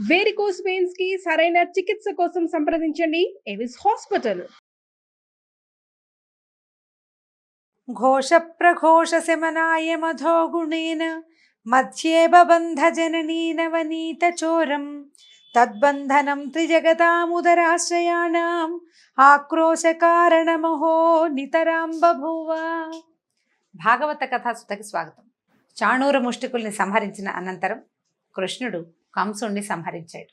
Varicose veins కి సరైన చికిత్స కోసం సంప్రదించండి ఎవిస్ హాస్పిటల్. ఘోష ప్రఘోష శమనాయ మధో గుణేన మధ్యే బబంధ జననీ నవనీత చోరం తద్బంధనం త్రిజగతాముదరాశ్రయాణం ఆక్రోశ కారణమహో నితరాం బభూవ. భాగవత కథాసుతకి స్వాగతం. చాణూర ముష్టికుల్ని సంహరించిన అనంతరం కృష్ణుడు కంసుణ్ణి సంహరించాడు.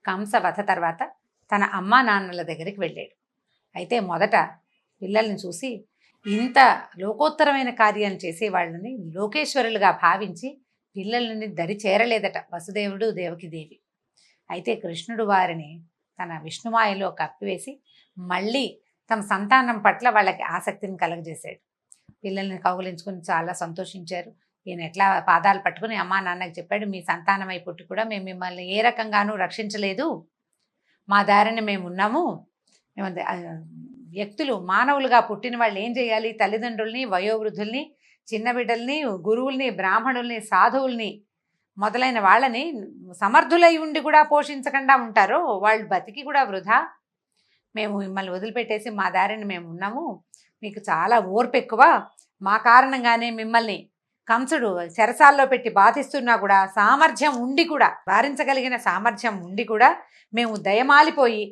కంస వధ తర్వాత తన అమ్మా నాన్నల దగ్గరికి వెళ్ళాడు. అయితే మొదట పిల్లల్ని చూసి ఇంత లోకోత్తరమైన కార్యాలు చేసే వాళ్ళని లోకేశ్వరులుగా భావించి పిల్లలని దరి చేరలేదట వసుదేవుడు దేవకిదేవి. అయితే కృష్ణుడు వారిని తన విష్ణుమాయలో కప్పివేసి మళ్ళీ తమ సంతానం పట్ల వాళ్ళకి ఆసక్తిని కలగజేశాడు. పిల్లల్ని కౌగులించుకుని చాలా సంతోషించారు. ఈయన ఎట్లా పాదాలు పట్టుకుని అమ్మా నాన్నకి చెప్పాడు, మీ సంతానమై పుట్టి కూడా మేము మిమ్మల్ని ఏ రకంగానూ రక్షించలేదు, మా దారిని మేము ఉన్నాము. మేము వ్యక్తులు మానవులుగా పుట్టిన వాళ్ళు ఏం చేయాలి? తల్లిదండ్రుల్ని, వయోవృద్ధుల్ని, చిన్న బిడ్డల్ని, గురువుల్ని, బ్రాహ్మణుల్ని, సాధువుల్ని మొదలైన వాళ్ళని సమర్థులై ఉండి కూడా పోషించకుండా ఉంటారో వాళ్ళు బతికి కూడా వృధా. మేము మిమ్మల్ని వదిలిపెట్టేసి మా దారిని మేము ఉన్నాము, మీకు చాలా ఓర్పు ఎక్కువ, మా కారణంగానే మిమ్మల్ని కంసుడు చెరసాల్లో పెట్టి బాధిస్తున్నా కూడా సామర్థ్యం ఉండి కూడా, వారించగలిగిన సామర్థ్యం ఉండి కూడా మేము దయమాలిపోయి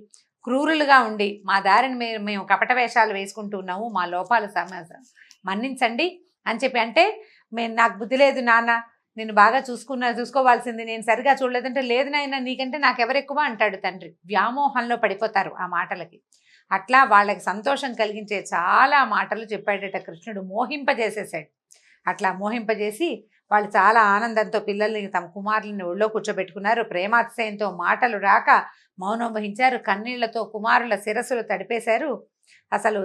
క్రూరులుగా ఉండి మా దారిని మేము కపట వేషాలు వేసుకుంటూ ఉన్నాము, మా లోపాలు మన్నించండి అని చెప్పి. అంటే నాకు బుద్ధి లేదు నాన్న, నేను బాగా చూసుకోవాల్సింది, నేను సరిగా చూడలేదంటే, లేదు నాయన నీకంటే నాకెవరెక్కువ అంటాడు తండ్రి. వ్యామోహంలో పడిపోతారు ఆ మాటలకి. అట్లా వాళ్ళకి సంతోషం కలిగించే చాలా మాటలు చెప్పాడట కృష్ణుడు, మోహింపజేసేసాడు. అట్లా మోహింపజేసి వాళ్ళు చాలా ఆనందంతో పిల్లల్ని తమ కుమారులని ఒళ్ళో కూర్చోబెట్టుకున్నారు. ప్రేమాతిశయంతో మాటలు రాక మౌనం వహించారు. కన్నీళ్లతో కుమారుల శిరస్సులు తడిపేశారు. అసలు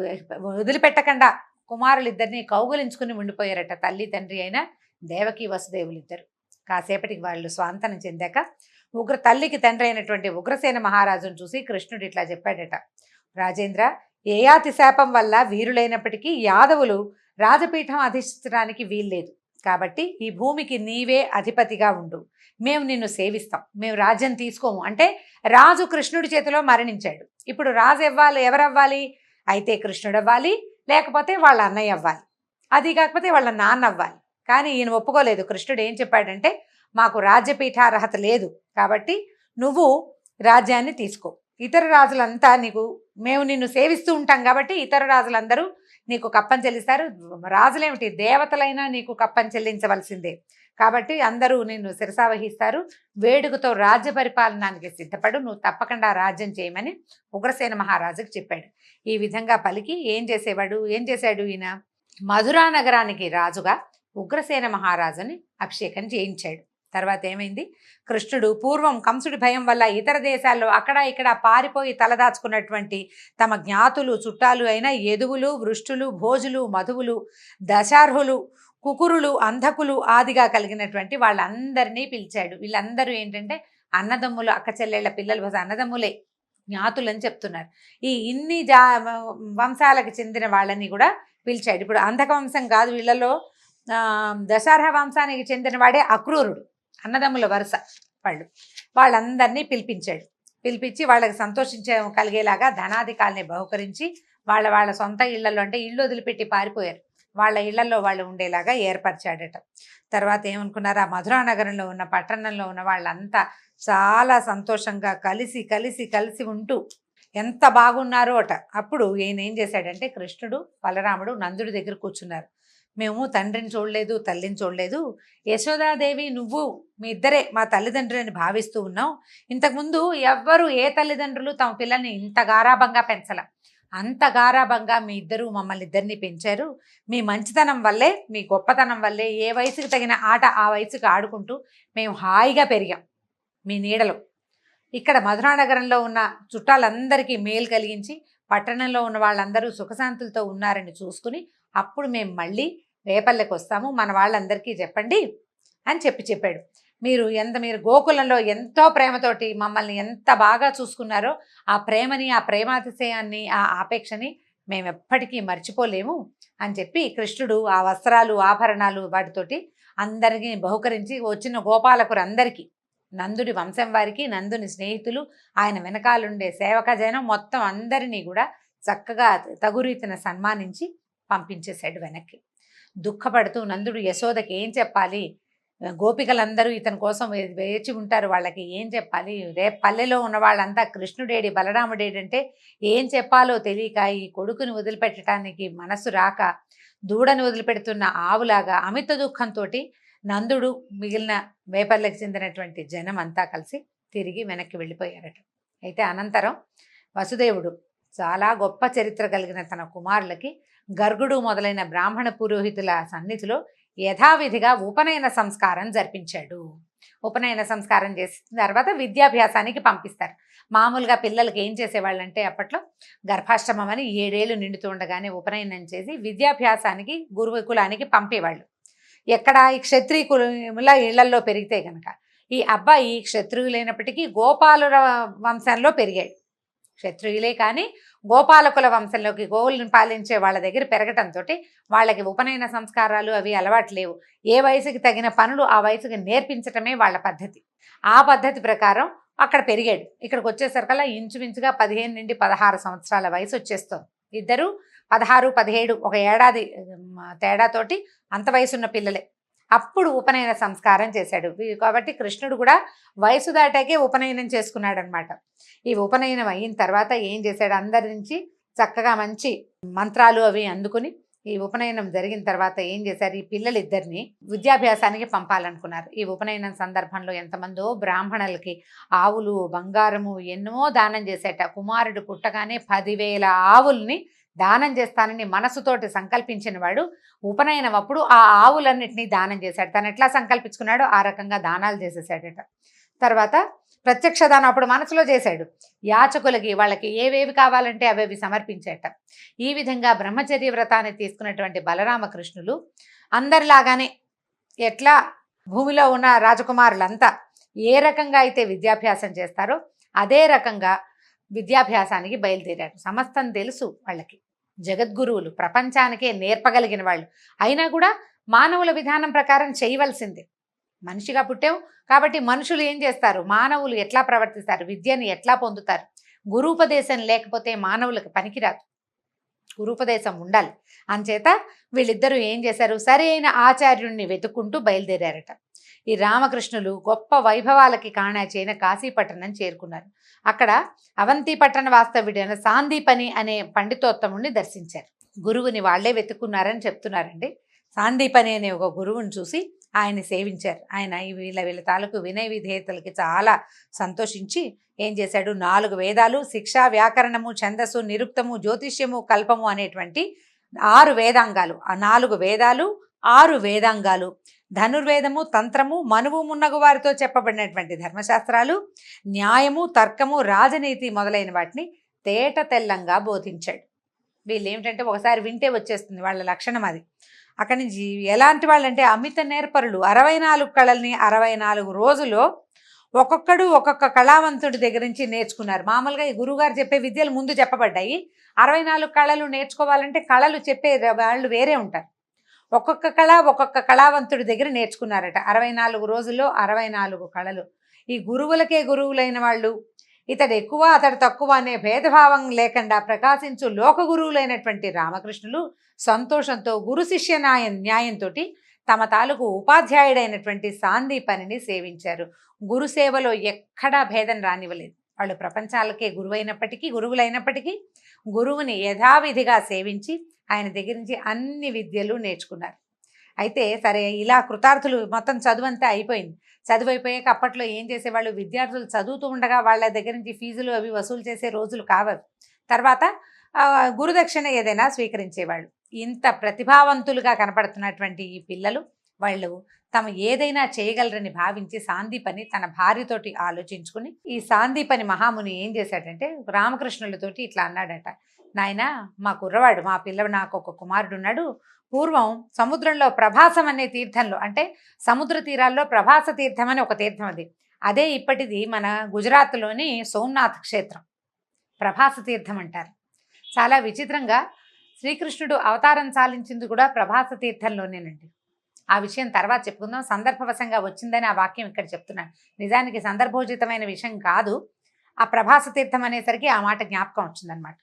వదిలిపెట్టకుండా కుమారులిద్దరినీ కౌగులించుకుని ఉండిపోయారట తల్లి తండ్రి అయిన దేవకి వసుదేవులిద్దరు. కాసేపటికి వాళ్ళు స్వాంతనం చెందాక తల్లికి తండ్రి అయినటువంటి ఉగ్రసేన మహారాజును చూసి కృష్ణుడు ఇట్లా చెప్పాడట, రాజేంద్ర, ఏయాతి శాపం వల్ల వీరులైనప్పటికీ యాదవులు రాజపీఠం అధిష్ఠించడానికి వీల్లేదు. కాబట్టి ఈ భూమికి నీవే అధిపతిగా ఉండు, మేము నిన్ను సేవిస్తాం, మేము రాజ్యం తీసుకోము. అంటే రాజు కృష్ణుడి చేతిలో మరణించాడు. ఇప్పుడు రాజు ఎవరవ్వాలి? అయితే కృష్ణుడు అవ్వాలి, లేకపోతే వాళ్ళ అన్నయ్య అవ్వాలి, అది కాకపోతే వాళ్ళ నాన్న అవ్వాలి. కానీ ఈయన ఒప్పుకోలేదు. కృష్ణుడు ఏం చెప్పాడంటే, మాకు రాజ్యపీఠార్హత లేదు కాబట్టి నువ్వు రాజ్యాన్ని తీసుకో, ఇతర రాజులంతా మేము నిన్ను సేవిస్తూ ఉంటాం కాబట్టి ఇతర రాజులందరూ నీకు కప్పం చెల్లిస్తారు. రాజులేమిటి, దేవతలైనా నీకు కప్పం చెల్లించవలసిందే. కాబట్టి అందరూ నిన్ను శిరసావహిస్తారు. వేడుకతో రాజ్య పరిపాలనానికి సిద్ధపడు, నువ్వు తప్పకుండా రాజ్యం చేయమని ఉగ్రసేన మహారాజుకు చెప్పాడు. ఈ విధంగా పలికి ఏం చేశాడు ఈయన? మధురా నగరానికి రాజుగా ఉగ్రసేన మహారాజుని అభిషేకం చేయించాడు. తర్వాత ఏమైంది? కృష్ణుడు పూర్వం కంసుడి భయం వల్ల ఇతర దేశాల్లో అక్కడ ఇక్కడ పారిపోయి తలదాచుకున్నటువంటి తమ జ్ఞాతులు చుట్టాలు అయిన యదువులు, వృష్టులు, భోజులు, మధువులు, దశార్హులు, కుకురులు, అంధకులు ఆదిగా కలిగినటువంటి వాళ్ళందరినీ పిలిచాడు. వీళ్ళందరూ ఏంటంటే అన్నదమ్ములు, అక్క చెల్లెళ్ళ పిల్లలు, అన్నదమ్ములే, జ్ఞాతులని చెప్తున్నారు. ఇన్ని వంశాలకు చెందిన వాళ్ళని కూడా పిలిచాడు. ఇప్పుడు అంధక వంశం కాదు, వీళ్ళలో దశార్హ వంశానికి చెందిన వాడే అక్రూరుడు, అన్నదమ్ముల వరుస వాళ్ళందరినీ పిలిపించి వాళ్ళకి కలిగేలాగా ధనాధికాల్ని బహుకరించి వాళ్ళ సొంత ఇళ్లలో, అంటే ఇళ్ళు వదిలిపెట్టి పారిపోయారు, వాళ్ళ ఇళ్లలో వాళ్ళు ఉండేలాగా ఏర్పరిచాడట. తర్వాత ఏమనుకున్నారు? ఆ మధురా నగరంలో ఉన్న పట్టణంలో ఉన్న వాళ్ళంతా చాలా సంతోషంగా కలిసి ఉంటూ ఎంత బాగున్నారో అట. అప్పుడు ఈయన ఏం చేశాడంటే, కృష్ణుడు, బలరాముడు నందుడి దగ్గర కూర్చున్నారు. మేము తండ్రిని చూడలేదు, తల్లిని చూడలేదు, యశోదాదేవి నువ్వు మీ ఇద్దరే మా తల్లిదండ్రులని భావిస్తూ ఉన్నావు. ఇంతకుముందు ఎవ్వరు ఏ తల్లిదండ్రులు తమ పిల్లల్ని ఇంత గారాభంగా పెంచల, అంత గారాభంగా మీ ఇద్దరు మమ్మల్ని ఇద్దరిని పెంచారు. మీ మంచితనం వల్లే, మీ గొప్పతనం వల్లే ఏ వయసుకు తగిన ఆట ఆ వయసుకు ఆడుకుంటూ మేము హాయిగా పెరిగాం మీ నీడలో. ఇక్కడ మధురా నగరంలో ఉన్న చుట్టాలందరికీ మేలు కలిగించి పట్టణంలో ఉన్న వాళ్ళందరూ సుఖశాంతులతో ఉన్నారని చూసుకుని అప్పుడు మేము మళ్ళీ రేపల్లెకి వస్తాము, మన వాళ్ళందరికీ చెప్పండి అని చెప్పాడు. మీరు గోకులంలో ఎంతో ప్రేమతోటి మమ్మల్ని ఎంత బాగా చూసుకున్నారో ఆ ప్రేమని, ఆ ప్రేమాతిశయాన్ని, ఆ ఆపేక్షని మేము ఎప్పటికీ మర్చిపోలేము అని చెప్పి కృష్ణుడు ఆ వస్త్రాలు, ఆభరణాలు వాటితోటి అందరికీ బహుకరించి వచ్చిన గోపాలకులందరికీ నందుడి వంశం వారికి, నందుని స్నేహితులు, ఆయన వెనకాలుండే సేవక జనం మొత్తం అందరినీ కూడా చక్కగా తగు రీతిన సన్మానించి పంపించేశాడు వెనక్కి. దుఃఖపడుతూ నందుడు యశోదకి ఏం చెప్పాలి, గోపికలందరూ ఇతని కోసం వేచి ఉంటారు, వాళ్ళకి ఏం చెప్పాలి, రేపు పల్లెలో ఉన్న వాళ్ళంతా కృష్ణుడేడి బలరాముడేడి అంటే ఏం చెప్పాలో తెలియక ఈ కొడుకుని వదిలిపెట్టడానికి మనసు రాక దూడని వదిలిపెడుతున్న ఆవులాగా అమిత దుఃఖంతో నందుడు మిగిలిన వేపర్లకు చెందినటువంటి జనం అంతా కలిసి తిరిగి వెనక్కి వెళ్ళిపోయారట. అయితే అనంతరం వసుదేవుడు చాలా గొప్ప చరిత్ర కలిగిన తన కుమారులకి గర్గుడు మొదలైన బ్రాహ్మణ పురోహితుల సన్నిధిలో యథావిధిగా ఉపనయన సంస్కారం జరిపించాడు. ఉపనయన సంస్కారం చేసిన తర్వాత విద్యాభ్యాసానికి పంపిస్తారు. మామూలుగా పిల్లలకి ఏం చేసేవాళ్ళంటే అప్పట్లో గర్భాష్టమం అని 7 ఏళ్ళు నిండుతూ ఉండగానే ఉపనయనం చేసి విద్యాభ్యాసానికి గురుకులానికి పంపేవాళ్ళు. ఎక్కడ ఈ క్షత్రియుల ఇళ్లల్లో పెరిగితే గనక ఈ అబ్బాయి క్షత్రియులైనప్పటికీ గోపాలుల వంశంలో పెరిగాడు. క్షత్రియులే కానీ గోపాలకుల వంశంలోకి గోవులను పాలించే వాళ్ళ దగ్గర పెరగటంతో వాళ్ళకి ఉపనయన సంస్కారాలు అవి అలవాటు లేవు. ఏ వయసుకి తగిన పనులు ఆ వయసుకి నేర్పించటమే వాళ్ళ పద్ధతి. ఆ పద్ధతి ప్రకారం అక్కడ పెరిగాడు. ఇక్కడికి వచ్చేసరికల్లా ఇంచుమించుగా 15 నుండి 16 సంవత్సరాల వయసు వచ్చేస్తుంది. ఇద్దరు 16, 17 ఒక ఏడాది తేడాతోటి అంత వయసున్న పిల్లలే. అప్పుడు ఉపనయన సంస్కారం చేశాడు. కాబట్టి కృష్ణుడు కూడా వయసు దాటాకే ఉపనయనం చేసుకున్నాడు అనమాట. ఈ ఉపనయనం అయిన తర్వాత ఏం చేశాడు, అందరి నుంచి చక్కగా మంచి మంత్రాలు అవి అందుకుని ఈ ఉపనయనం జరిగిన తర్వాత ఏం చేశారు, ఈ పిల్లలిద్దరిని విద్యాభ్యాసానికి పంపాలనుకున్నారు. ఈ ఉపనయనం సందర్భంలో ఎంతమందో బ్రాహ్మణులకి ఆవులు, బంగారము ఎన్నో దానం చేసేట. కుమారుడు పుట్టగానే 10,000 ఆవుల్ని దానం చేస్తానని మనసుతోటి సంకల్పించిన వాడు ఉపనయనం అప్పుడు ఆ ఆవులన్నిటినీ దానం చేశాడు. తను ఎట్లా సంకల్పించుకున్నాడో ఆ రకంగా దానాలు చేసేసాడట. తర్వాత ప్రత్యక్ష దానం అప్పుడు మనసులో చేశాడు. యాచకులకి వాళ్ళకి ఏవేవి కావాలంటే అవేవి సమర్పించేట. ఈ విధంగా బ్రహ్మచర్య వ్రతాన్ని తీసుకున్నటువంటి బలరామకృష్ణులు అందరిలాగానే ఎట్లా భూమిలో ఉన్న రాజకుమారులంతా ఏ రకంగా అయితే విద్యాభ్యాసం చేస్తారో అదే రకంగా విద్యాభ్యాసానికి బయలుదేరారు. సమస్తం తెలుసు వాళ్ళకి, జగద్గురువులు, ప్రపంచానికే నేర్పగలిగిన వాళ్ళు. అయినా కూడా మానవుల విధానం ప్రకారం చేయవలసిందే. మనిషిగా పుట్టాం కాబట్టి మనుషులు ఏం చేస్తారు, మానవులు ఎట్లా ప్రవర్తిస్తారు, విద్యని ఎట్లా పొందుతారు. గురూపదేశం లేకపోతే మానవులకు పనికిరాదు, గురూపదేశం ఉండాలి. అంచేత వీళ్ళిద్దరూ ఏం చేశారు, సరైన ఆచార్యుణ్ణి వెతుక్కుంటూ బయలుదేరారట. ఈ రామకృష్ణులు గొప్ప వైభవాలకి కాణాచైన కాశీపట్టణం చేరుకున్నారు. అక్కడ అవంతి పట్టణ వాస్తవ్యుడైన సాందీపని అనే పండితోత్తముడిని దర్శించారు. గురువుని వాళ్లే వెతుక్కున్నారని చెప్తున్నారండి. సాందీపని అనే ఒక గురువుని చూసి ఆయన సేవించారు. ఆయన వీళ్ళ తాలూకు వినయ విధేయతలకి చాలా సంతోషించి ఏం చేశాడు, 4 వేదాలు, శిక్ష, వ్యాకరణము, ఛందస్సు, నిరుక్తము, జ్యోతిష్యము, కల్పము అనేటువంటి 6 వేదాంగాలు, ఆ 4 వేదాలు 6 వేదాంగాలు, ధనుర్వేదము, తంత్రము, మనువు మున్నగు వారితో చెప్పబడినటువంటి ధర్మశాస్త్రాలు, న్యాయము, తర్కము, రాజనీతి మొదలైన వాటిని తేట తెల్లంగా బోధించాడు. వీళ్ళు ఏమిటంటే ఒకసారి వింటే వచ్చేస్తుంది, వాళ్ళ లక్షణం అది. అక్కడి నుంచి ఎలాంటి వాళ్ళంటే అమిత నేర్పరులు. 64 కళల్ని 64 రోజుల్లో ఒక్కొక్కడు ఒక్కొక్క కళావంతుడి దగ్గర నుంచి నేర్చుకున్నారు. మామూలుగా ఈ గురువుగారు చెప్పే విద్యలు ముందు చెప్పబడ్డాయి. 64 కళలు నేర్చుకోవాలంటే కళలు చెప్పే వాళ్ళు వేరే ఉంటారు. ఒక్కొక్క కళ ఒక్కొక్క కళావంతుడి దగ్గర నేర్చుకున్నారట. 64 రోజుల్లో 64 కళలు. ఈ గురువులకే గురువులైన వాళ్ళు, ఇతడు ఎక్కువ అతడు తక్కువ అనే భేదభావం లేకుండా ప్రకాశించు లోక గురువులైనటువంటి రామకృష్ణులు సంతోషంతో గురు శిష్య న్యాయంతో తమ తాలూకు ఉపాధ్యాయుడైనటువంటి సాందీపనిని సేవించారు. గురు సేవలో ఎక్కడా భేదం రానివ్వలేదు. వాళ్ళు ప్రపంచాలకే గురువులైనప్పటికీ గురువుని యథావిధిగా సేవించి ఆయన దగ్గర నుంచి అన్ని విద్యలు నేర్చుకున్నారు. అయితే సరే, ఇలా కృతార్థులు మొత్తం చదువంతా అయిపోయింది. చదువు అయిపోయాక అప్పట్లో ఏం చేసేవాళ్ళు, విద్యార్థులు చదువుతూ ఉండగా వాళ్ళ దగ్గర నుంచి ఫీజులు అవి వసూలు చేసే రోజులు కావవి. తర్వాత గురుదక్షిణ ఏదైనా స్వీకరించేవాళ్ళు. ఇంత ప్రతిభావంతులుగా కనపడుతున్నటువంటి ఈ పిల్లలు వాళ్ళు తమ ఏదైనా చేయగలరని భావించి సాందీపని తన భార్యతోటి ఆలోచించుకుని, ఈ సాందీపని మహాముని ఏం చేశాడంటే రామకృష్ణులతోటి ఇట్లా అన్నాడట, నాయన మా కుర్రవాడు, మా పిల్లడు, నాకు ఒక కుమారుడు ఉన్నాడు. పూర్వం సముద్రంలో ప్రభాసం అనే తీర్థంలో, అంటే సముద్ర తీరాల్లో ప్రభాస తీర్థం అని ఒక తీర్థం, అదే ఇప్పటిది మన గుజరాత్లోని సోమనాథ్ క్షేత్రం ప్రభాస తీర్థం అంటారు. చాలా విచిత్రంగా శ్రీకృష్ణుడు అవతారం చాలించింది కూడా ప్రభాస తీర్థంలోనేనండి. ఆ విషయం తర్వాత చెప్పుకుందాం. సందర్భవశంగా వచ్చిందని ఆ వాక్యం ఇక్కడ చెప్తున్నాను. నిజానికి సందర్భోచితమైన విషయం కాదు. ఆ ప్రభాస తీర్థం అనేసరికి ఆ మాట జ్ఞాపకం వచ్చిందనమాట.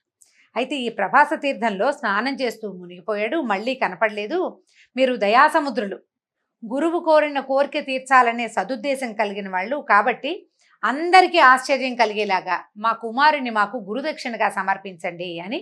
అయితే ఈ ప్రభాస తీర్థంలో స్నానం చేస్తూ మునిగిపోయాడు, మళ్ళీ కనపడలేదు. మీరు దయాసముద్రులు, గురువు కోరిన కోరిక తీర్చాలనే సదుద్దేశం కలిగిన వాళ్ళు కాబట్టి అందరికీ ఆశ్చర్యం కలిగేలాగా మా కుమారుని మాకు గురుదక్షిణగా సమర్పించండి అని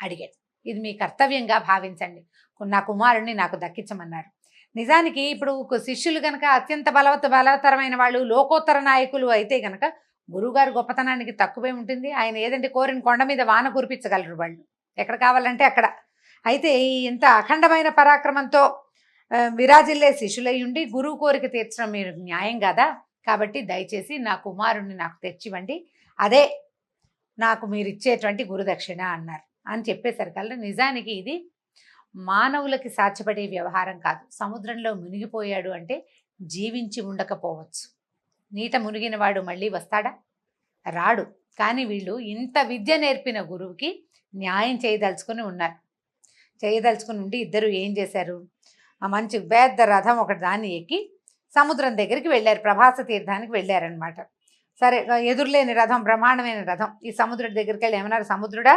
అడిగాడు. ఇది మీ కర్తవ్యంగా భావించండి, నా కుమారుణ్ణి నాకు దక్కించమన్నారు. నిజానికి ఇప్పుడు శిష్యులు కనుక అత్యంత బలవత్తరమైన వాళ్ళు, లోకోత్తర నాయకులు అయితే కనుక గురువుగారు గొప్పతనానికి తక్కువే ఉంటుంది. ఆయన ఏదంటే కోరిన కొండ మీద వాన కురిపించగలరు వాళ్ళు, ఎక్కడ కావాలంటే అక్కడ. అయితే ఈ ఇంత అఖండమైన పరాక్రమంతో విరాజిల్లే శిష్యులై ఉండి గురువు కోరిక తీర్చడం మీరు న్యాయం కదా, కాబట్టి దయచేసి నా కుమారుణ్ణి నాకు తెచ్చివ్వండి, అదే నాకు మీరు ఇచ్చేటువంటి గురుదక్షిణ అన్నారు. అని చెప్పేసరికల్లా నిజానికి ఇది మానవులకి సాధ్యపడే వ్యవహారం కాదు. సముద్రంలో మునిగిపోయాడు అంటే జీవించి ఉండకపోవచ్చు. నీట మునిగిన వాడు మళ్ళీ వస్తాడా? రాడు. కానీ వీళ్ళు ఇంత విద్య నేర్పిన గురువుకి న్యాయం చేయదలుచుకుని ఉన్నారు. చేయదలుచుకుని ఉండి ఇద్దరు ఏం చేశారు, ఆ మంచి పెద్ద రథం ఒకటి దాన్ని ఎక్కి సముద్రం దగ్గరికి వెళ్ళారు, ప్రభాస తీర్థానికి వెళ్ళారనమాట. సరే, ఎదురులేని రథం, బ్రహ్మాండమైన రథం. ఈ సముద్రుడి దగ్గరికి వెళ్ళి ఏమన్నారు, సముద్రుడా,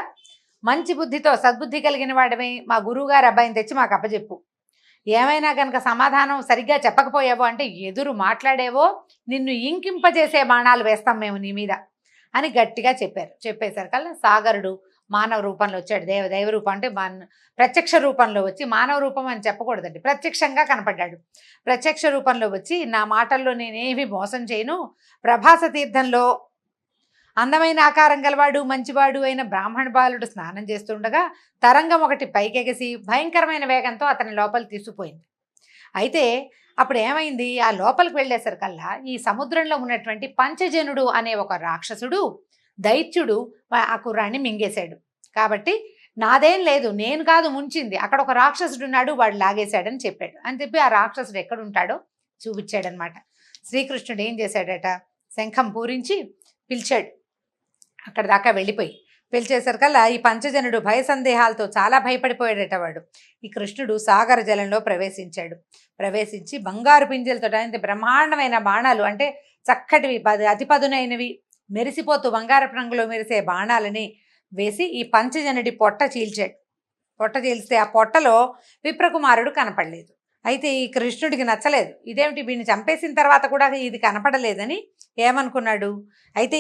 మంచి బుద్ధితో సద్బుద్ధి కలిగిన వాడమే మా గురువుగారు అబ్బాయిని తెచ్చి మాకు అప్పచెప్పు. ఏమైనా కనుక సమాధానం సరిగ్గా చెప్పకపోయావో అంటే ఎదురు మాట్లాడేవో నిన్ను ఇంకింపజేసే బాణాలు వేస్తాం మేము నీ మీద అని గట్టిగా చెప్పారు. చెప్పేసరికల్లా సాగరుడు మానవ రూపంలో వచ్చాడు. దైవ రూపం అంటే ప్రత్యక్ష రూపంలో వచ్చి, మానవ రూపం అని చెప్పకూడదండి, ప్రత్యక్షంగా కనపడ్డాడు. ప్రత్యక్ష రూపంలో వచ్చి నా మాటల్లో నేనేమి మోసం చేయను, ప్రభాస తీర్థంలో అందమైన ఆకారం గలవాడు మంచివాడు అయిన బ్రాహ్మణ బాలుడు స్నానం చేస్తుండగా తరంగం ఒకటి పైకెగసి భయంకరమైన వేగంతో అతని లోపలి తీసుకుపోయింది. అయితే అప్పుడు ఏమైంది, ఆ లోపలికి వెళ్ళేసరికల్లా ఈ సముద్రంలో ఉన్నటువంటి పంచజనుడు అనే ఒక రాక్షసుడు, దైత్యుడు ఆ కుర్రాన్ని మింగేశాడు. కాబట్టి నాదేం లేదు, నేను కాదు ముంచింది, అక్కడ ఒక రాక్షసుడు ఉన్నాడు, వాడు లాగేశాడని చెప్పాడు. అని చెప్పి ఆ రాక్షసుడు ఎక్కడుంటాడో చూపించాడనమాట. శ్రీకృష్ణుడు ఏం చేశాడట, శంఖం పూరించి పిలిచాడు. అక్కడ దాకా వెళ్ళిపోయి పిలిచేసరికల్లా ఈ పంచజనుడు భయ సందేహాలతో చాలా భయపడిపోయాడట వాడు. ఈ కృష్ణుడు సాగర జలంలో ప్రవేశించాడు. ప్రవేశించి బంగారు పింజలతో బ్రహ్మాండమైన బాణాలు, అంటే చక్కటివి అతి పదునైనవి మెరిసిపోతూ బంగారపు రంగులో మెరిసే బాణాలని వేసి ఈ పంచజనుడి పొట్ట చీల్చాడు. పొట్ట చీల్స్తే ఆ పొట్టలో విప్రకుమారుడు కనపడలేదు. అయితే ఈ కృష్ణుడికి నచ్చలేదు, ఇదేమిటి వీడిని చంపేసిన తర్వాత కూడా ఇది కనపడలేదని ఏమనుకున్నాడు. అయితే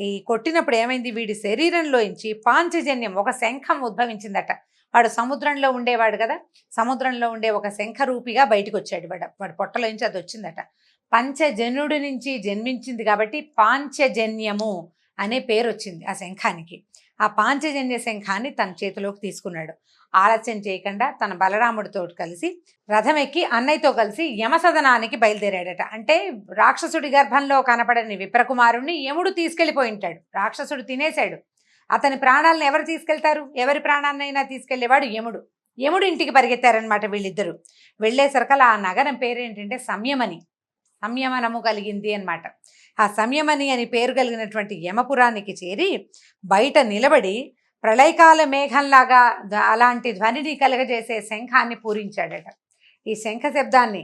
ఈ కొట్టినప్పుడు ఏమైంది, వీడి శరీరంలోంచి పాంచజన్యం, ఒక శంఖం ఉద్భవించిందట. వాడు సముద్రంలో ఉండేవాడు కదా, సముద్రంలో ఉండే ఒక శంఖ రూపిగా బయటకు వచ్చాడు. వాడి పొట్టలోంచి అది వచ్చిందట. పంచజనుడి నుంచి జన్మించింది కాబట్టి పాంచజన్యము అనే పేరు వచ్చింది ఆ శంఖానికి. ఆ పాంచజన్య శంఖాన్ని తన చేతిలోకి తీసుకున్నాడు. ఆలస్యం చేయకుండా తన బలరాముడితో కలిసి రథం ఎక్కి అన్నయ్యతో కలిసి యమసదనానికి బయలుదేరాడట. అంటే రాక్షసుడి గర్భంలో కనపడని విప్రకుమారుణ్ణి యముడు తీసుకెళ్ళిపోయి ఉంటాడు. రాక్షసుడు తినేశాడు. అతని ప్రాణాలను ఎవరు తీసుకెళ్తారు, ఎవరి ప్రాణాన్నైనా తీసుకెళ్లేవాడు యముడు. యముడు ఇంటికి పరిగెత్తారనమాట వీళ్ళిద్దరూ. వెళ్ళేసరికల్లా ఆ నగరం పేరేంటంటే సంయమని, సంయమనము కలిగింది అనమాట. ఆ సంయమని అని పేరు కలిగినటువంటి యమపురానికి చేరి బయట నిలబడి ప్రళయకాల మేఘంలాగా అలాంటి ధ్వనిని కలగజేసే శంఖాన్ని పూరించాడట. ఈ శంఖ శబ్దాన్ని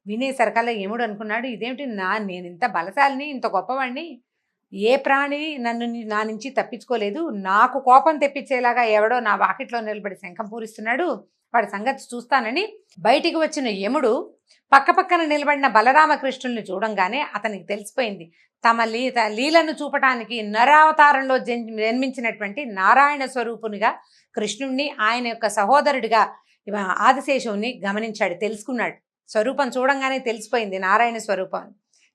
వినేసరికల్లా యముడు అనుకున్నాడు, ఇదేమిటి, నేను ఇంత బలశాలిని, ఇంత గొప్పవాడిని, ఏ ప్రాణి నా నుంచి తప్పించుకోలేదు, నాకు కోపం తెప్పించేలాగా ఎవడో నా వాకిట్లో నిలబడి శంఖం పూరిస్తున్నాడు, వాడి సంగతి చూస్తానని బయటికి వచ్చిన యముడు పక్కపక్కన నిలబడిన బలరామకృష్ణుల్ని చూడంగానే అతనికి తెలిసిపోయింది, తమ లీలను చూపటానికి నరావతారంలో జన్మించినటువంటి నారాయణ స్వరూపునిగా కృష్ణుణ్ణి, ఆయన యొక్క సహోదరుడిగా ఆదిశేషువుని గమనించాడు, తెలుసుకున్నాడు. స్వరూపం చూడంగానే తెలిసిపోయింది నారాయణ స్వరూపం.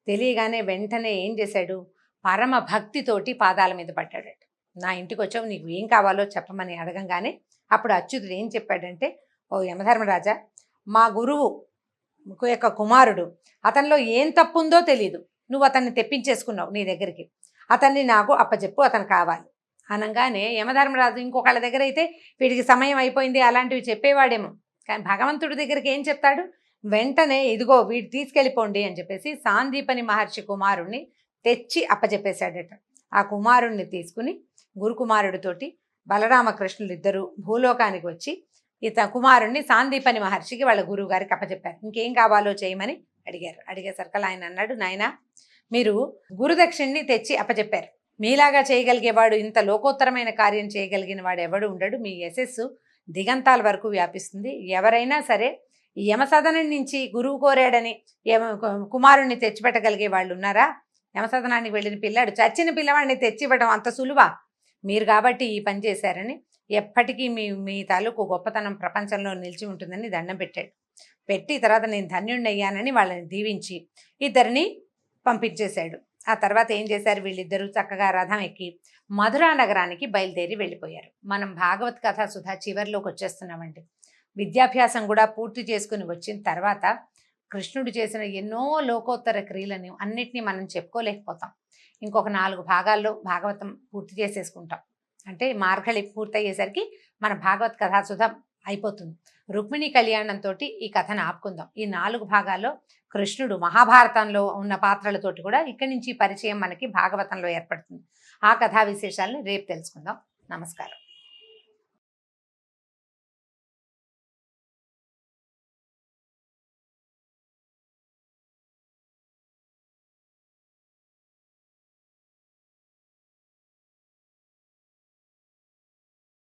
తెలియగానే వెంటనే ఏం చేశాడు, పరమ భక్తితోటి పాదాల మీద పడ్డాడట. నా ఇంటికి వచ్చావు, నీకు ఏం కావాలో చెప్పమని అడగంగానే అప్పుడు అచ్యుతుడు ఏం చెప్పాడంటే, ఓ యమధర్మరాజా, మా గురువు యొక్క కుమారుడు, అతనిలో ఏం తప్పుందో తెలియదు, నువ్వు అతన్ని తెప్పించేసుకున్నావు నీ దగ్గరికి, అతన్ని నాకు అప్పచెప్పు, అతను కావాలి అనగానే యమధర్మరాజు ఇంకొకళ్ళ దగ్గర అయితే వీడికి సమయం అయిపోయింది అలాంటివి చెప్పేవాడేమో, కానీ భగవంతుడి దగ్గరికి ఏం చెప్తాడు, వెంటనే ఇదిగో వీడు తీసుకెళ్ళిపోండి అని చెప్పేసి సాందీపని మహర్షి కుమారుణ్ణి తెచ్చి అప్పచెప్పేశాడట. ఆ కుమారుణ్ణి తీసుకుని గురుకుమారుడితోటి బలరామకృష్ణులు ఇద్దరు భూలోకానికి వచ్చి కుమారుణ్ణి సాందీపని మహర్షికి వాళ్ళ గురువు గారికి అప్పచెప్పారు. ఇంకేం కావాలో చేయమని అడిగారు. అడిగేసరికి ఆయన అన్నాడు, నాయన మీరు గురుదక్షిణ్ణి తెచ్చి అప్పచెప్పారు. మీలాగా చేయగలిగేవాడు, ఇంత లోకోత్తరమైన కార్యం చేయగలిగిన వాడు ఎవడు ఉండడు. మీ యశస్సు దిగంతాల వరకు వ్యాపిస్తుంది. ఎవరైనా సరే ఈ యమసదనం నుంచి గురువు కోరాడని కుమారుణ్ణి తెచ్చిపెట్టగలిగే వాళ్ళు ఉన్నారా? యమసదనానికి వెళ్ళిన పిల్లాడు చచ్చిన పిల్లవాడిని తెచ్చివ్వడం అంత సులువా? మీరు కాబట్టి ఈ పని చేశారని, ఎప్పటికీ మీ తాలూకు గొప్పతనం ప్రపంచంలో నిలిచి ఉంటుందని దండం పెట్టాడు. పెట్టి తర్వాత నేను ధన్యుణ్ణి అయ్యానని వాళ్ళని దీవించి ఇద్దరిని పంపించేశాడు. ఆ తర్వాత ఏం చేశారు, వీళ్ళిద్దరూ చక్కగా రథం ఎక్కి మధురా నగరానికి బయలుదేరి వెళ్ళిపోయారు. మనం భాగవత్ కథ సుధా చివరిలోకి వచ్చేస్తున్నామండి. విద్యాభ్యాసం కూడా పూర్తి చేసుకుని వచ్చిన తర్వాత కృష్ణుడు చేసిన ఎన్నో లోకోత్తర క్రియలను అన్నిటినీ మనం చెప్పుకోలేకపోతాం. ఇంకొక 4 భాగాల్లో భాగవతం పూర్తి చేసేసుకుంటాం. అంటే మార్గళి పూర్తయ్యేసరికి మన భాగవత్ కథా సుధ అయిపోతుంది. రుక్మిణి కళ్యాణంతో ఈ కథను ఆపుకుందాం. ఈ 4 భాగాల్లో కృష్ణుడు మహాభారతంలో ఉన్న పాత్రలతోటి కూడా ఇక్కడి నుంచి పరిచయం మనకి భాగవతంలో ఏర్పడుతుంది. ఆ కథా విశేషాలను రేపు తెలుసుకుందాం. నమస్కారం.